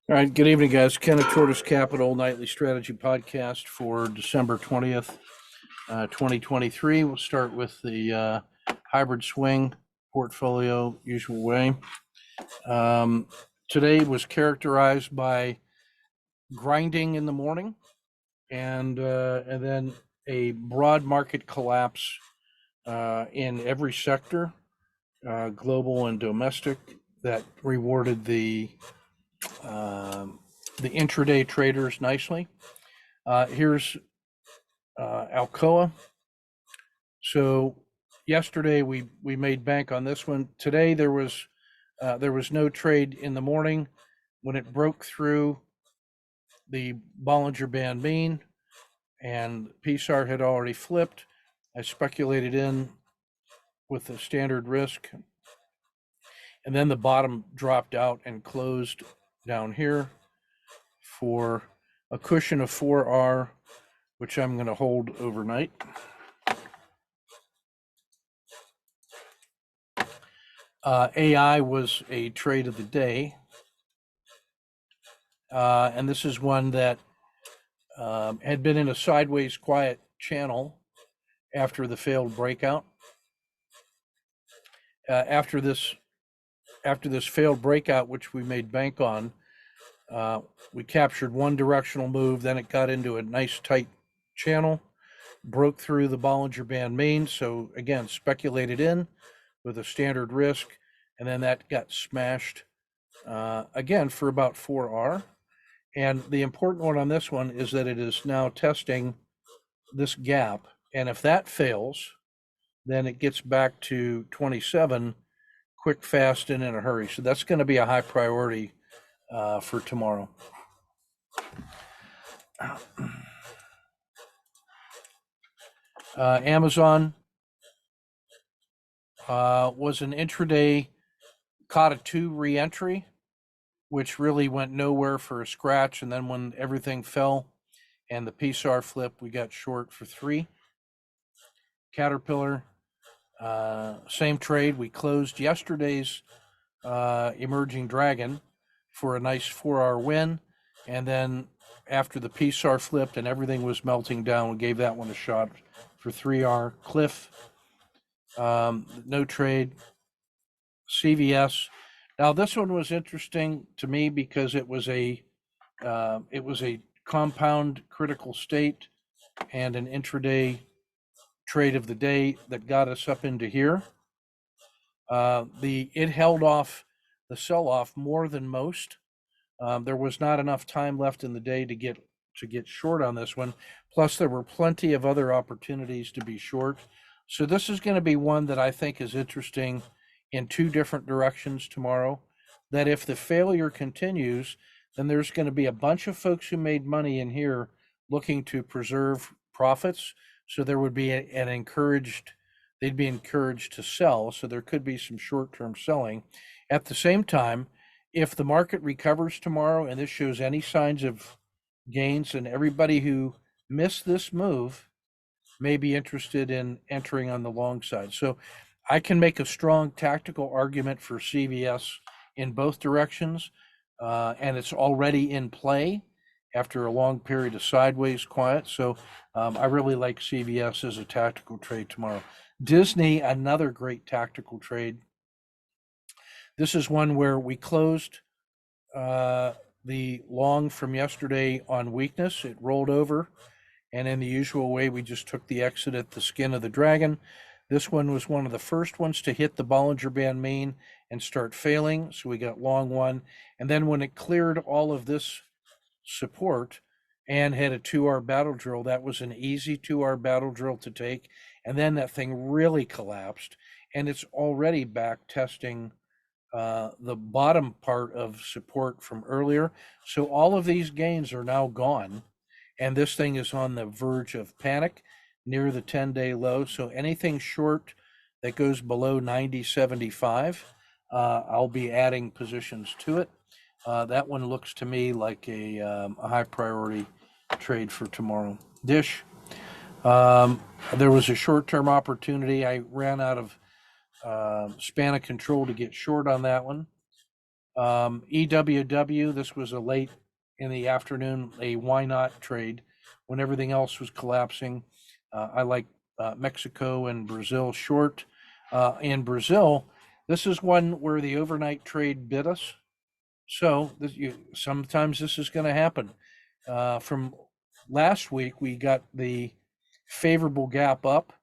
All right, good evening, guys. Ken at Tortoise Capital Nightly Strategy Podcast for December 20th, 2023. We'll start with the hybrid swing portfolio, usual way. Today was characterized by grinding in the morning and then a broad market collapse in every sector, global and domestic, that rewarded the intraday traders nicely. Here's Alcoa. So yesterday we made bank on this one. Today there was no trade in the morning when it broke through the Bollinger Band mean, and PSAR had already flipped. I speculated in with the standard risk, and then the bottom dropped out and closed down here for a cushion of 4R, which I'm going to hold overnight. AI was a trade of the day, and this is one that had been in a sideways quiet channel after the failed breakout. After this failed breakout, which we made bank on, we captured one directional move, then it got into a nice tight channel, broke through the Bollinger Band main, so again, speculated in with a standard risk, and then that got smashed again for about 4R. And the important one on this one is that it is now testing this gap, and if that fails, then it gets back to 27 quick, fast, and in a hurry. So that's going to be a high priority for tomorrow. Amazon was an intraday, caught a 2 re-entry, which really went nowhere for a scratch. And then when everything fell and the PSAR flip, we got short for 3. Caterpillar, same trade. We closed yesterday's emerging dragon for a nice 4R win. And then after the PSAR flipped and everything was melting down, we gave that one a shot for 3R. Cliff, no trade. CVS. Now this one was interesting to me because it was a compound critical state and an intraday trade of the day that got us up into here. It held off the sell-off more than most. There was not enough time left in the day to get short on this one. Plus, there were plenty of other opportunities to be short. So this is going to be one that I think is interesting in 2 different directions tomorrow. That if the failure continues, then there's going to be a bunch of folks who made money in here looking to preserve profits. So there would be they'd be encouraged to sell. So there could be some short-term selling. At the same time, if the market recovers tomorrow and this shows any signs of gains, and everybody who missed this move may be interested in entering on the long side. So I can make a strong tactical argument for CVS in both directions, and it's already in play after a long period of sideways quiet. So I really like CVS as a tactical trade tomorrow. Disney, another great tactical trade. This is one where we closed the long from yesterday on weakness. It rolled over, and in the usual way, we just took the exit at the skin of the dragon. This one was one of the first ones to hit the Bollinger Band main and start failing, so we got long one. And then when it cleared all of this support and had a 2R battle drill, that was an easy 2R battle drill to take. And then that thing really collapsed, and it's already back testing the bottom part of support from earlier. So all of these gains are now gone, and this thing is on the verge of panic near the 10-day low. So anything short that goes below 90.75, I'll be adding positions to it. That one looks to me like a high priority trade for tomorrow. Dish, there was a short-term opportunity. I ran out of span of control to get short on that one. EWW, this was a late in the afternoon, a why not trade when everything else was collapsing. I like Mexico and Brazil short. In Brazil, this is one where the overnight trade bit us. So sometimes this is going to happen. From last week, we got the favorable gap up,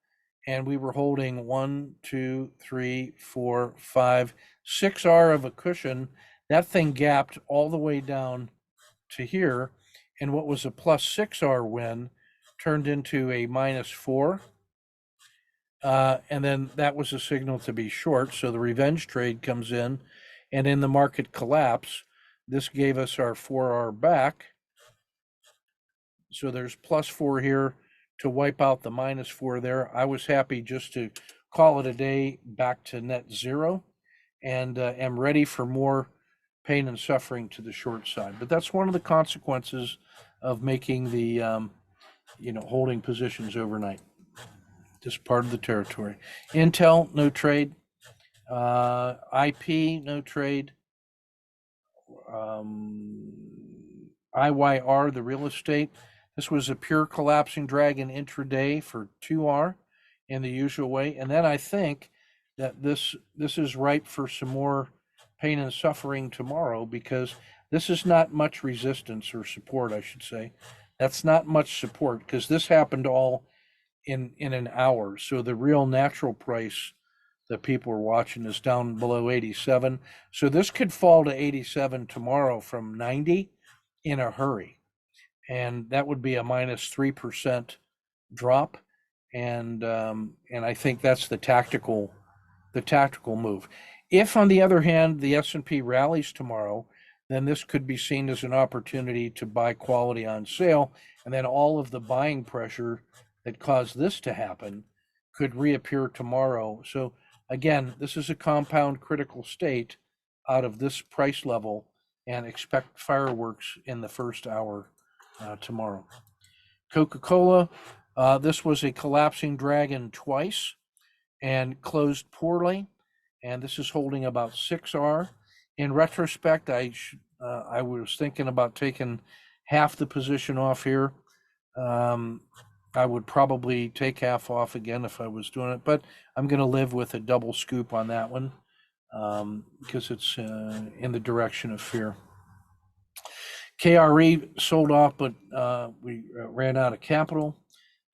and we were holding 1, 2, 3, 4, 5, 6R of a cushion. That thing gapped all the way down to here, and what was a plus 6R win turned into a -4. And then that was a signal to be short. So the revenge trade comes in, and in the market collapse, this gave us our 4R back. So there's +4 here to wipe out the -4 there. I was happy just to call it a day back to net zero, and am ready for more pain and suffering to the short side. But that's one of the consequences of making the, holding positions overnight. Just part of the territory. Intel, no trade. IP, no trade. IYR, the real estate. This was a pure collapsing dragon intraday for 2R in the usual way. And then I think that this is ripe for some more pain and suffering tomorrow, because this is not much resistance or support, I should say. That's not much support, because this happened all in an hour. So the real natural price that people are watching is down below 87. So this could fall to 87 tomorrow from 90 in a hurry. And that would be a -3% drop. And I think that's the tactical move. If, on the other hand, the S&P rallies tomorrow, then this could be seen as an opportunity to buy quality on sale, and then all of the buying pressure that caused this to happen could reappear tomorrow. So again, this is a compound critical state out of this price level, and expect fireworks in the first hour tomorrow. Coca-Cola, this was a collapsing dragon twice and closed poorly, and this is holding about 6R. In retrospect, I was thinking about taking half the position off here. I would probably take half off again if I was doing it, but I'm going to live with a double scoop on that one, because it's in the direction of fear. KRE sold off, but we ran out of capital.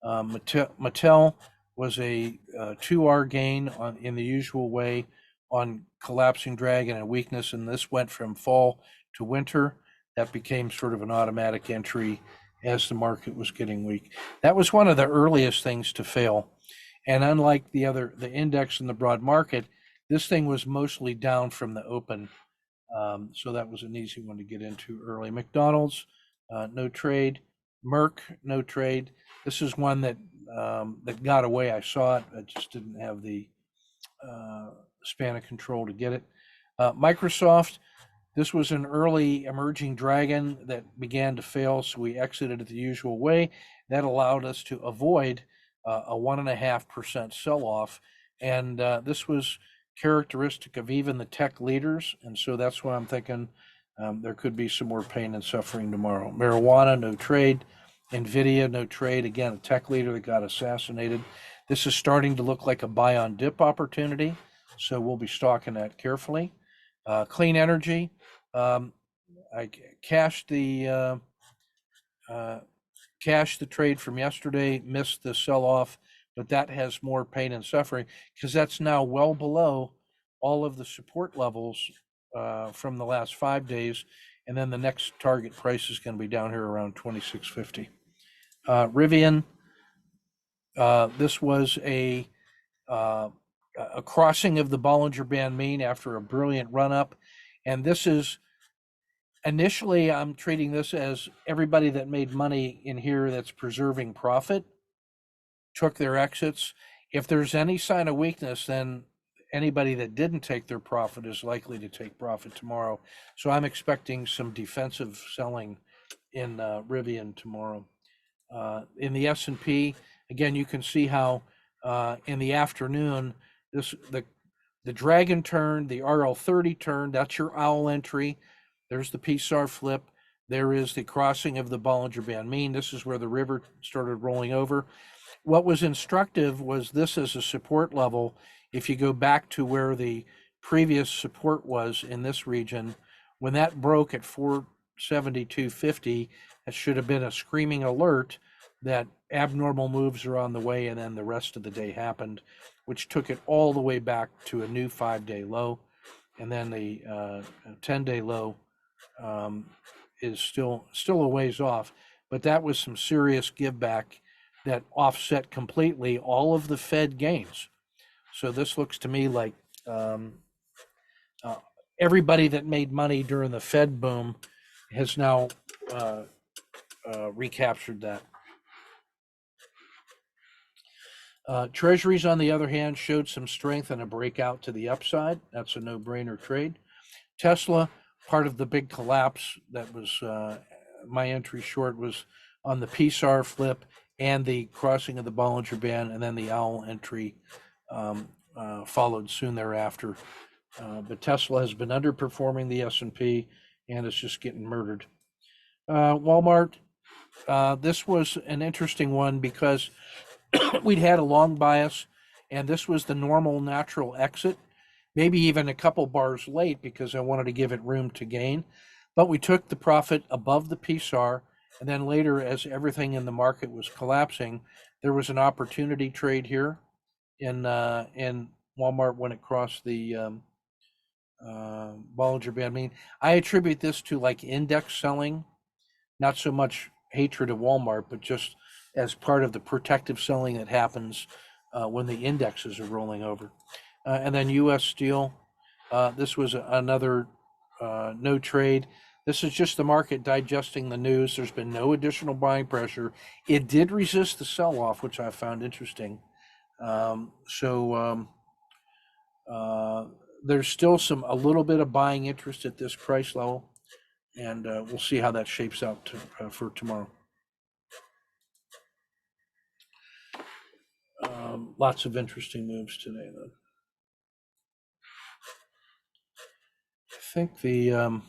Mattel was a 2R gain in the usual way on collapsing dragon and weakness, and this went from fall to winter. That became sort of an automatic entry as the market was getting weak. That was one of the earliest things to fail. And unlike the index and the broad market, this thing was mostly down from the open. So that was an easy one to get into early. McDonald's, no trade. Merck, no trade. This is one that got away. I saw it. I just didn't have the span of control to get it. Microsoft, this was an early emerging dragon that began to fail, so we exited it the usual way. That allowed us to avoid a 1.5% sell-off, and this was characteristic of even the tech leaders, and so that's why I'm thinking there could be some more pain and suffering tomorrow. Marijuana, no trade. Nvidia, no trade. Again, a tech leader that got assassinated. This is starting to look like a buy on dip opportunity, so we'll be stalking that carefully. Clean energy, I cashed the trade from yesterday, missed the sell-off, but that has more pain and suffering because that's now well below all of the support levels from the last 5 days, and then the next target price is going to be down here around 26.50. Rivian, this was a crossing of the Bollinger Band mean after a brilliant run-up, and this is initially I'm treating this as everybody that made money in here that's preserving profit took their exits. If there's any sign of weakness, then anybody that didn't take their profit is likely to take profit tomorrow. So I'm expecting some defensive selling in Rivian tomorrow. In the S&P, again, you can see how in the afternoon, the the dragon turn, the RL30 turn, that's your owl entry. There's the PSAR flip. There is the crossing of the Bollinger Band mean. This is where the river started rolling over. What was instructive was this as a support level. If you go back to where the previous support was in this region, when that broke at 472.50, that should have been a screaming alert that abnormal moves are on the way, and then the rest of the day happened, which took it all the way back to a new 5-day low. And then the 10-day low is still a ways off, but that was some serious give back that offset completely all of the Fed gains. So this looks to me like everybody that made money during the Fed boom has now recaptured that. Treasuries, on the other hand, showed some strength and a breakout to the upside. That's a no-brainer trade. Tesla, part of the big collapse that was my entry short was on the PSAR flip and the crossing of the Bollinger Band, and then the owl entry followed soon thereafter. But Tesla has been underperforming the S&P, and it's just getting murdered. Walmart, this was an interesting one because we'd had a long bias, and this was the normal natural exit, maybe even a couple bars late because I wanted to give it room to gain. But we took the profit above the PSAR, and then later, as everything in the market was collapsing, there was an opportunity trade here in Walmart when it crossed the Bollinger Band mean. I attribute this to like index selling, not so much hatred of Walmart, but just as part of the protective selling that happens when the indexes are rolling over. And then U.S. Steel, this was another no trade. This is just the market digesting the news. There's been no additional buying pressure. It did resist the sell-off, which I found interesting. There's still a little bit of buying interest at this price level, and we'll see how that shapes out for tomorrow. Lots of interesting moves today, though. I think the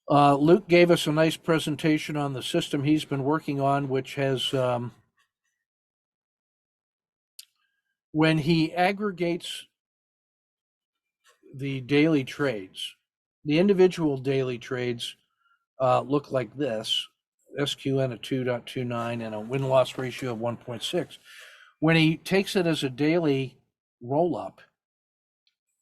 Luke gave us a nice presentation on the system he's been working on, which has when he aggregates the daily trades, the individual daily trades look like this: SQN of 2.29 and a win-loss ratio of 1.6. When he takes it as a daily roll-up,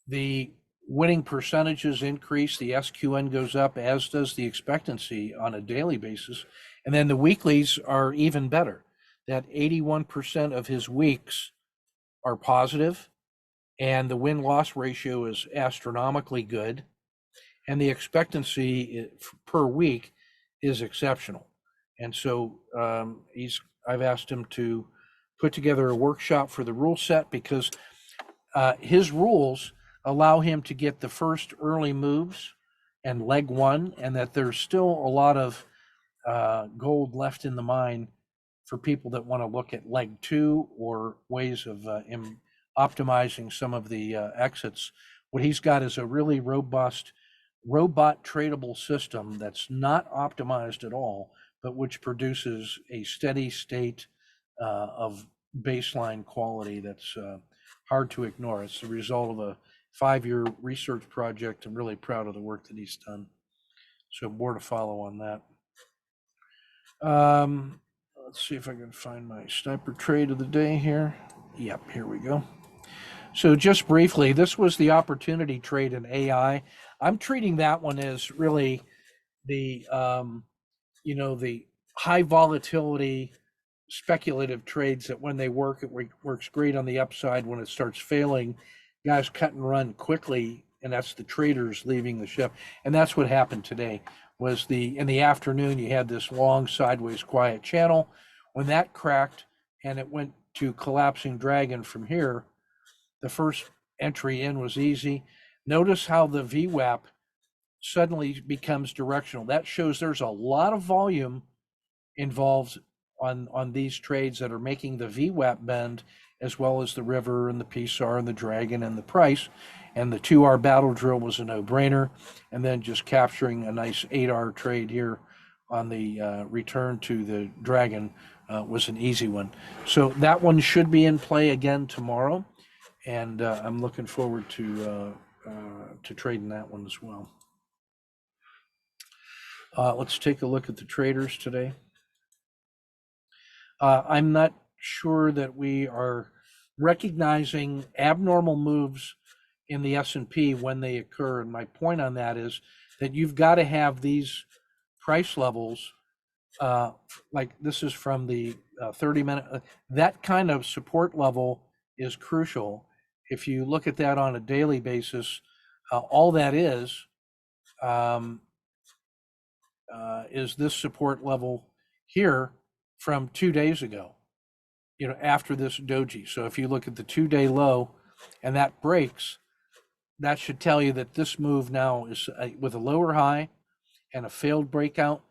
the winning percentages increase, the SQN goes up, as does the expectancy on a daily basis. And then the weeklies are even better. That 81% of his weeks are positive, and the win-loss ratio is astronomically good, and the expectancy per week is exceptional. And so I've asked him to put together a workshop for the rule set, because his rules allow him to get the first early moves and leg one, and that there's still a lot of gold left in the mine for people that want to look at leg two or ways of optimizing some of the exits. What he's got is a really robust robot tradable system that's not optimized at all, but which produces a steady state of baseline quality that's hard to ignore. It's the result of a 5-year research project. I'm really proud of the work that he's done. So more to follow on that. Let's see if I can find my sniper trade of the day here. Yep, here we go. So just briefly, this was the opportunity trade in AI. I'm treating that one as really the, the high volatility speculative trades that when they work, it works great on the upside. When it starts failing, guys cut and run quickly, and that's the traders leaving the ship. And that's what happened today. Was in the afternoon, you had this long sideways quiet channel. When that cracked and it went to collapsing dragon from here, the first entry in was easy. Notice how the VWAP suddenly becomes directional. That shows there's a lot of volume involved on these trades that are making the VWAP bend, as well as the river and the PSAR and the dragon and the price. And the 2R battle drill was a no-brainer. And then just capturing a nice 8R trade here on the return to the dragon was an easy one. So that one should be in play again tomorrow. And I'm looking forward to trading that one as well. Let's take a look at the traders today. I'm not sure that we are recognizing abnormal moves in the S&P when they occur. And my point on that is that you've got to have these price levels, like this is from the 30-minute, that kind of support level is crucial. If you look at that on a daily basis, all that is this support level here from 2 days ago, after this doji. So if you look at the 2-day low and that breaks, that should tell you that this move now is with a lower high and a failed breakout.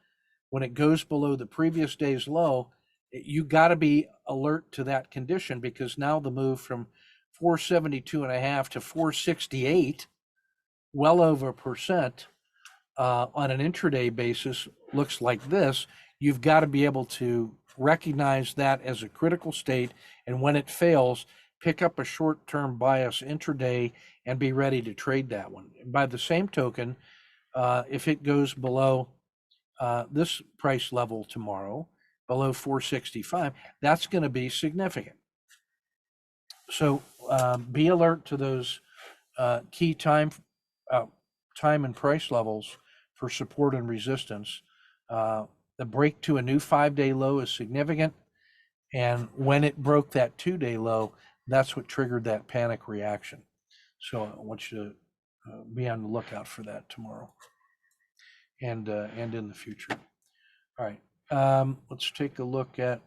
When it goes below the previous day's low, you got to be alert to that condition, because now the move from 472.5 to 468, well over 1%, on an intraday basis looks like this. You've got to be able to recognize that as a critical state, and when it fails, pick up a short-term bias intraday and be ready to trade that one. And by the same token, if it goes below this price level tomorrow, below 465, that's going to be significant. So be alert to those key time and price levels for support and resistance. The break to a new 5-day low is significant. And when it broke that 2-day low, that's what triggered that panic reaction. So I want you to be on the lookout for that tomorrow and in the future. All right, let's take a look at,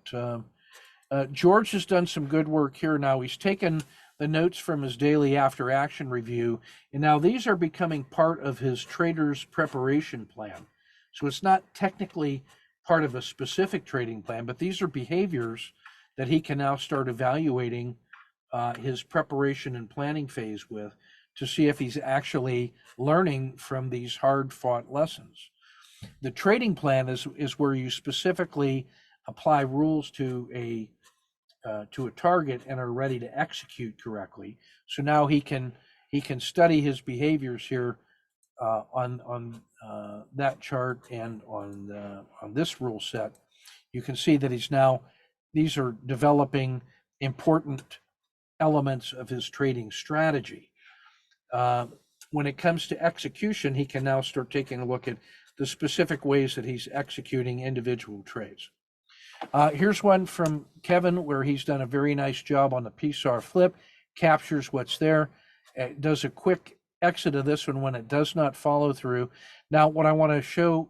George has done some good work here now. He's taken the notes from his daily after action review, and now these are becoming part of his trader's preparation plan. So it's not technically part of a specific trading plan, but these are behaviors that he can now start evaluating his preparation and planning phase with, to see if he's actually learning from these hard-fought lessons. The trading plan is where you specifically apply rules to a target and are ready to execute correctly. So now he can study his behaviors here on that chart and on this rule set. You can see that these are developing important elements of his trading strategy. When it comes to execution, he can now start taking a look at the specific ways that he's executing individual trades. Here's one from Kevin where he's done a very nice job on the PSAR flip, captures what's there, does a quick exit of this one when it does not follow through. Now, what I want to show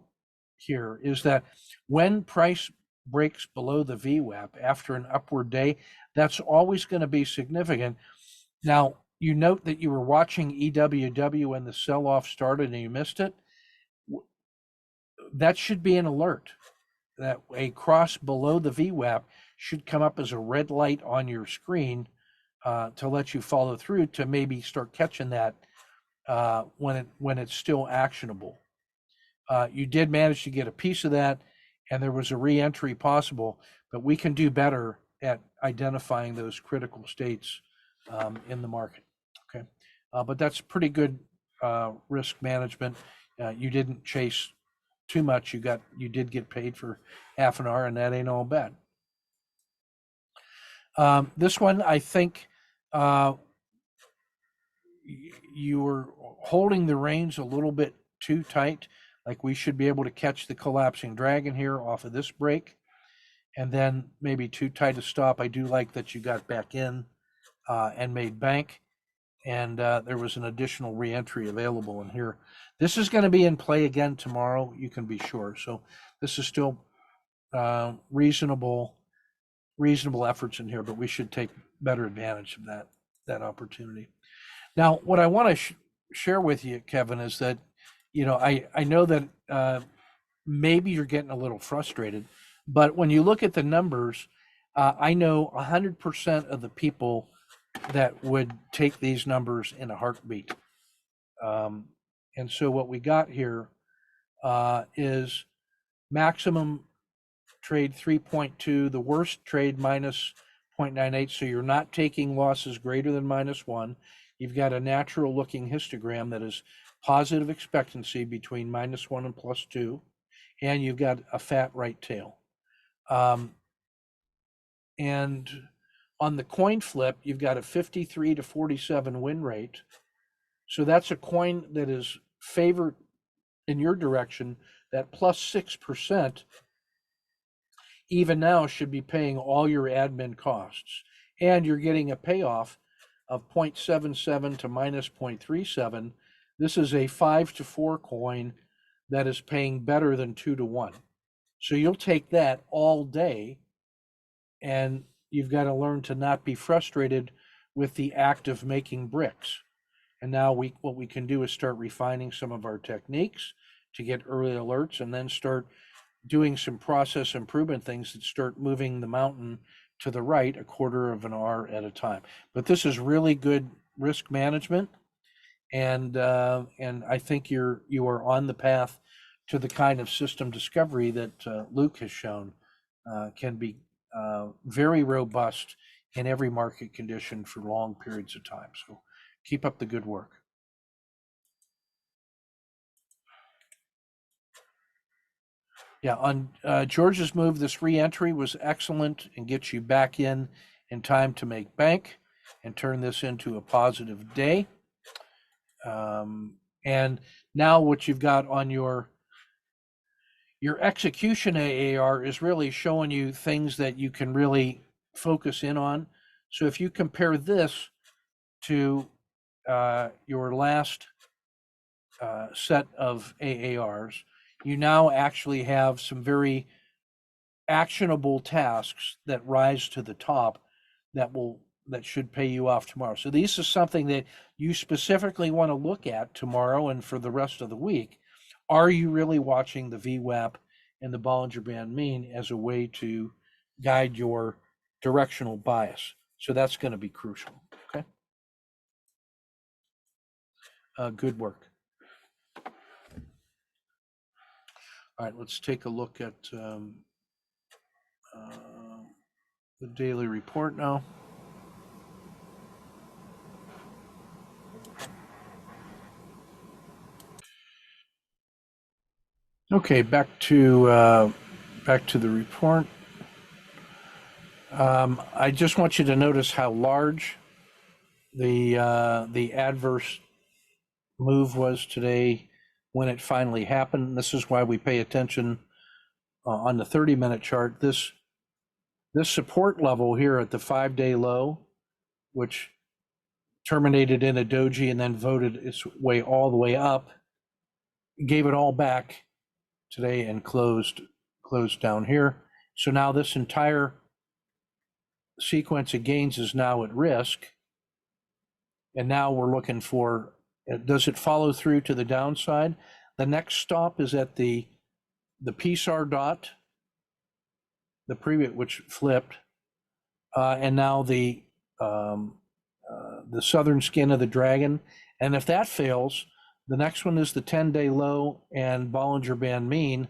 here is that when price breaks below the VWAP after an upward day, that's always going to be significant. Now, you note that you were watching EWW when the sell-off started and you missed it. That should be an alert. That a cross below the VWAP should come up as a red light on your screen to let you follow through, to maybe start catching that when it's still actionable. You did manage to get a piece of that, and there was a re-entry possible, but we can do better at identifying those critical states in the market. Okay, but that's pretty good risk management. You didn't chase too much. You did get paid for half an hour, and that ain't all bad. This one, I think you were holding the reins a little bit too tight. Like, we should be able to catch the collapsing dragon here off of this break, and then maybe too tight a stop. I do like that you got back in and made bank, and there was an additional re-entry available in here. This is going to be in play again tomorrow, you can be sure. So this is still reasonable efforts in here, but we should take better advantage of that opportunity. Now, what I want to share with you, Kevin, is that I know that maybe you're getting a little frustrated. But when you look at the numbers, I know 100% of the people that would take these numbers in a heartbeat. And so what we got here is maximum trade 3.2, the worst trade minus 0.98. So you're not taking losses greater than -1. You've got a natural looking histogram that is positive expectancy between -1 and +2. And you've got a fat right tail. And on the coin flip, you've got a 53 to 47 win rate. So that's a coin that is favored in your direction. That +6% even now should be paying all your admin costs. And you're getting a payoff of 0.77 to -0.37. This is a 5 to 4 coin that is paying better than 2 to 1. So you'll take that all day, and you've got to learn to not be frustrated with the act of making bricks. And now what we can do is start refining some of our techniques to get early alerts, and then start doing some process improvement things that start moving the mountain to the right a quarter of an hour at a time. But this is really good risk management, and I think you are on the path to the kind of system discovery that Luke has shown can be very robust in every market condition for long periods of time. So keep up the good work. Yeah, on George's move, this re-entry was excellent and gets you back in time to make bank and turn this into a positive day. And now what you've got on your execution AAR is really showing you things that you can really focus in on. So if you compare this to your last set of AARs, you now actually have some very actionable tasks that rise to the top that should pay you off tomorrow. So this is something that you specifically want to look at tomorrow and for the rest of the week. Are you really watching the VWAP and the Bollinger Band mean as a way to guide your directional bias? So that's going to be crucial. Okay. Good work. All right, let's take a look at the daily report now. Okay, back to the report. I just want you to notice how large the adverse move was today when it finally happened. This is why we pay attention on the 30-minute chart. This support level here at the 5-day low, which terminated in a doji and then voted its way all the way up, gave it all back today and closed down here. So now this entire sequence of gains is now at risk. And now we're looking for, does it follow through to the downside? The next stop is at the PSAR dot, the previous, which flipped, and now the southern skin of the dragon. And if that fails, the next one is the 10-day low and Bollinger Band mean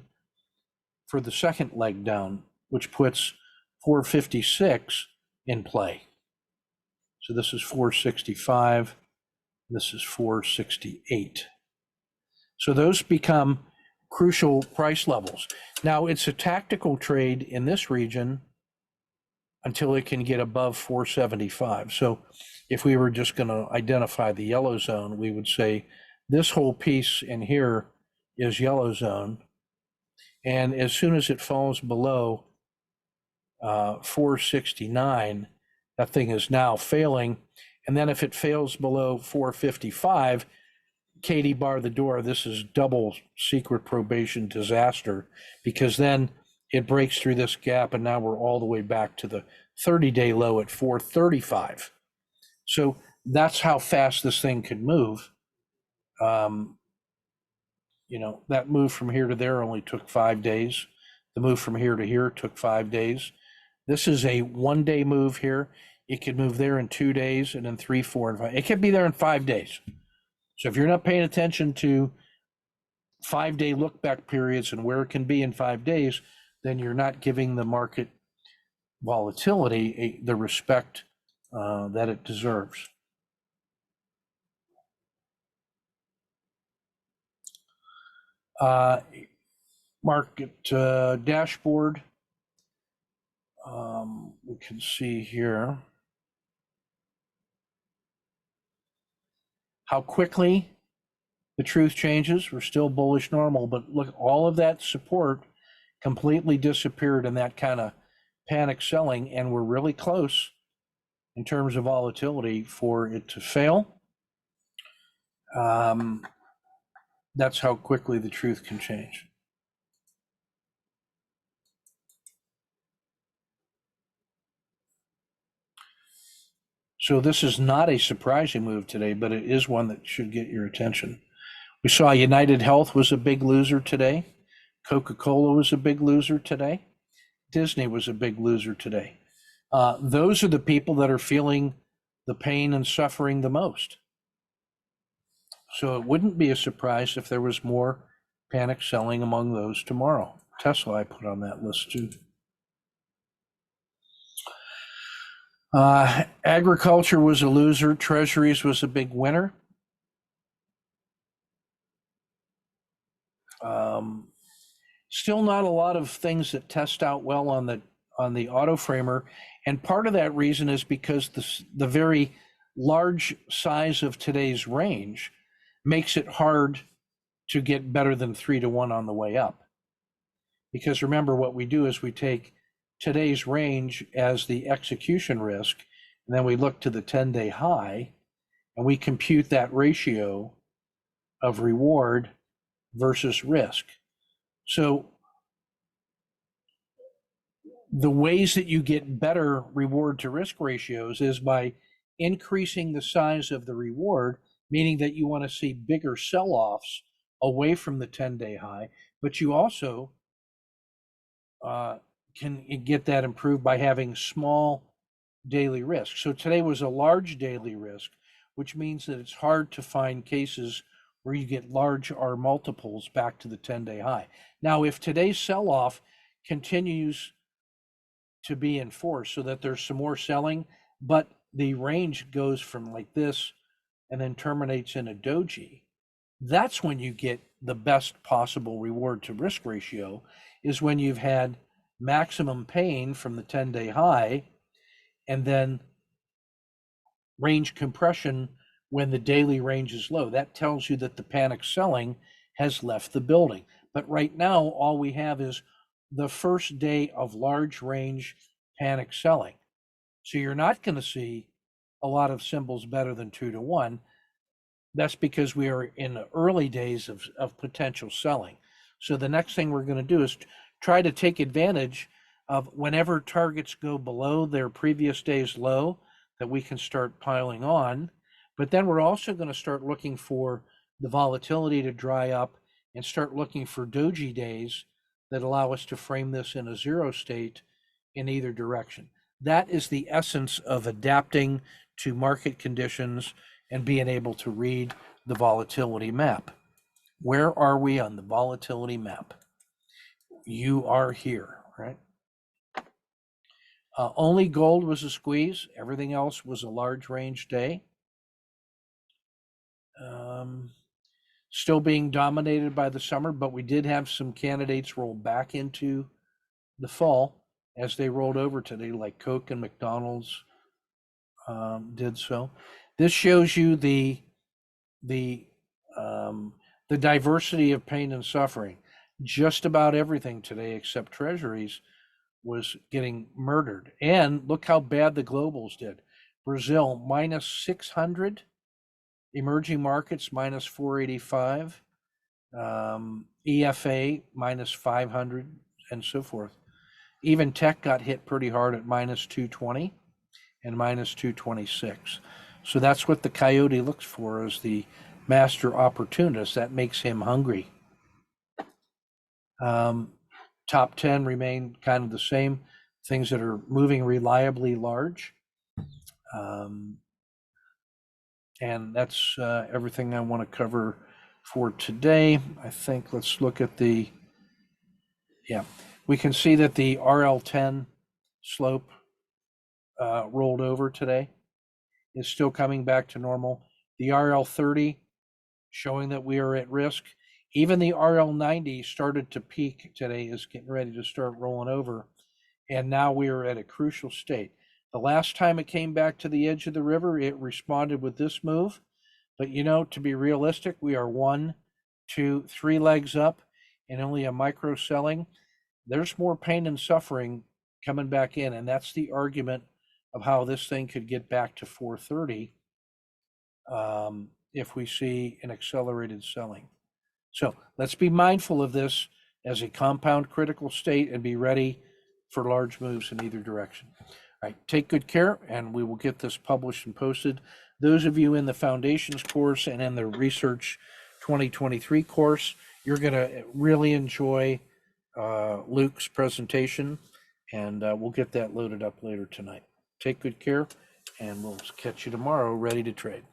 for the second leg down, which puts 456 in play. So this is 465, this is 468. So those become crucial price levels. Now it's a tactical trade in this region until it can get above 475. So if we were just going to identify the yellow zone, we would say this whole piece in here is yellow zone. And as soon as it falls below 469, that thing is now failing. And then if it fails below 455, Katie, bar the door. This is double secret probation disaster, because then it breaks through this gap and now we're all the way back to the 30-day low at 435. So that's how fast this thing could move. That move from here to there only took 5 days. The move from here to here took 5 days. This is a 1 day move here. It could move there in 2 days, and then 3, 4, and 5. It could be there in 5 days. So if you're not paying attention to 5 day look back periods and where it can be in 5 days, then you're not giving the market volatility the respect that it deserves. Market dashboard. We can see here how quickly the truth changes. We're still bullish normal, but look, all of that support completely disappeared in that kind of panic selling, and we're really close in terms of volatility for it to fail. That's how quickly the truth can change. So this is not a surprising move today, but it is one that should get your attention. We saw United Health was a big loser today. Coca-Cola was a big loser today. Disney was a big loser today. Those are the people that are feeling the pain and suffering the most. So it wouldn't be a surprise if there was more panic selling among those tomorrow. Tesla I put on that list too. Agriculture was a loser. Treasuries was a big winner. Still not a lot of things that test out well on the auto framer, and part of that reason is because the very large size of today's range makes it hard to get better than 3 to 1 on the way up. Because remember, what we do is we take today's range as the execution risk, and then we look to the 10-day high, and we compute that ratio of reward versus risk. So the ways that you get better reward to risk ratios is by increasing the size of the reward, meaning that you want to see bigger sell-offs away from the 10-day high, but you also can get that improved by having small daily risk. So today was a large daily risk, which means that it's hard to find cases where you get large R multiples back to the 10-day high. Now, if today's sell-off continues to be enforced so that there's some more selling, but the range goes from like this and then terminates in a doji, that's when you get the best possible reward to risk ratio, is when you've had maximum pain from the 10-day high and then range compression when the daily range is low. That tells you that the panic selling has left the building. But right now, all we have is the first day of large range panic selling. So you're not going to see a lot of symbols better than 2 to 1. That's because we are in the early days of potential selling. So the next thing we're going to do is try to take advantage of whenever targets go below their previous day's low, that we can start piling on. But then we're also going to start looking for the volatility to dry up and start looking for doji days that allow us to frame this in a zero state in either direction. That is the essence of adapting to market conditions and being able to read the volatility map. Where are we on the volatility map? You are here, right? Only gold was a squeeze. Everything else was a large range day. Still being dominated by the summer, but we did have some candidates roll back into the fall as they rolled over today, like Coke and McDonald's did so. This shows you the diversity of pain and suffering. Just about everything today except treasuries was getting murdered. And look how bad the globals did. Brazil minus 600, emerging markets minus 485, EFA minus 500, and so forth. Even tech got hit pretty hard at minus 220 and minus 226. So that's what the coyote looks for, as the master opportunist. That makes him hungry. top 10 remain kind of the same, things that are moving reliably large. And that's everything I want to cover for today. I think let's look at we can see that the RL10 slope rolled over today. Is still coming back to normal. The RL30 showing that we are at risk. Even the RL90 started to peak today, is getting ready to start rolling over. And now we are at a crucial state. The last time it came back to the edge of the river, it responded with this move. But to be realistic, we are 1, 2, 3 legs up and only a micro selling. There's more pain and suffering coming back in. And that's the argument of how this thing could get back to 430 if we see an accelerated selling. So let's be mindful of this as a compound critical state and be ready for large moves in either direction. All right, take good care, and we will get this published and posted. Those of you in the Foundations course and in the Research 2023 course, you're going to really enjoy Luke's presentation, and we'll get that loaded up later tonight. Take good care, and we'll catch you tomorrow ready to trade.